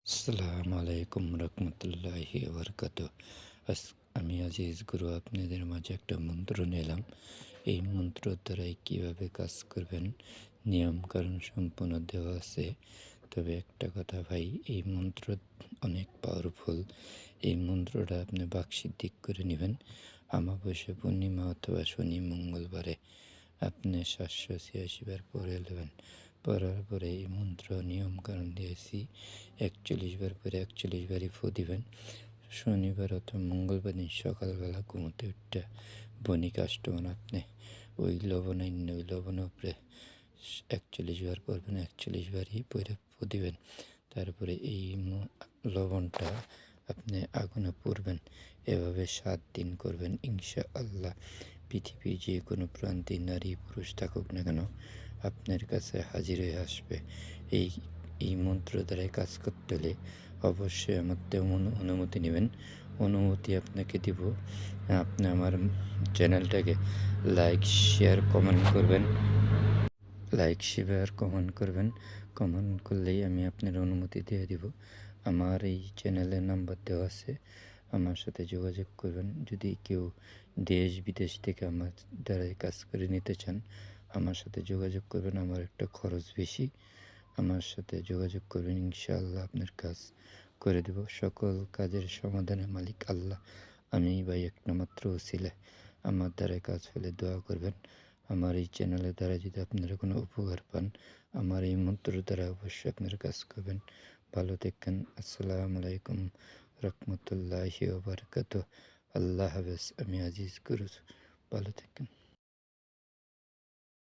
আসসালামু আলাইকুম রহমতুল্লাহি ওবরকাতুহ। আমি আজিজ গুরু আপনাদের মাঝে একটা মন্ত্র নিলাম। এই মন্ত্র দ্বারাই কীভাবে কাজ করবেন নিয়মকানুন সম্পূর্ণ দেওয়া আছে। তবে একটা কথা ভাই, এই মন্ত্র অনেক পাওয়ারফুল। এই মন্ত্রটা আপনি বাকসিদ্ধিক করে নেবেন। আমাবস্যা, পূর্ণিমা অথবা শনি মঙ্গলবারে আপনি 786 বার পড়ে নেবেন। পড়ার পরে এই মন্ত্র নিয়মকানুন দিয়েছি 41 বার পরে 41 বারই ফু দিবেন। শনিবার অথবা মঙ্গলবার দিন সকালবেলা ঘুমোতে উঠতে বণিক আষ্টমান আপনি ওই লবণের উপরে 41 বার পড়বেন, 41 বারই পরে ফু দিবেন। তারপরে এই লবণটা আপনি আগুনে পুড়বেন। এভাবে 7 দিন করবেন, ইনশাআল্লাহ পৃথিবীর যে কোনো প্রান্তে নারী পুরুষ থাকুক না কেন আপনার কাছে হাজির হয়ে আসবে। এই মন্ত্র দ্বারাই কাজ করতে হলে অবশ্যই আমার তেমন অনুমতি নেবেন। অনুমতি আপনাকে দিব। আপনি আমার চ্যানেলটাকে লাইক শেয়ার কমেন্ট করবেন। কমেন্ট করলেই আমি আপনার অনুমতি দিয়ে দিব। আমার এই চ্যানেলের নাম্বার দেওয়া আছে, আমার সাথে যোগাযোগ করবেন। যদি কেউ দেশ বিদেশ থেকে আমার দ্বারাই কাজ করে নিতে চান, আমার সাথে যোগাযোগ করবেন। আমার একটা খরচ বেশি, আমার সাথে যোগাযোগ করবেন, ইনশাআল্লাহ আপনার কাজ করে দেব। সকল কাজের সমাধানের মালিক আল্লাহ। আমি ভাই একটা মাত্র ওসিলা, আমার দ্বারা কাজ হলে দোয়া করবেন। আমার এই চ্যানেলের দ্বারা যদি আপনারা কোনো উপকার পান, আমার এই মন্ত্রের দ্বারা অবশ্যই আপনারা কাজ করবেন। ভালো থাকেন। আসসালামু আলাইকুম রহমতুল্লাহি ওয়া বারাকাতুহু। আল্লাহ হাফেজ। আমি আজিজ গুরু। ভালো থাকেন।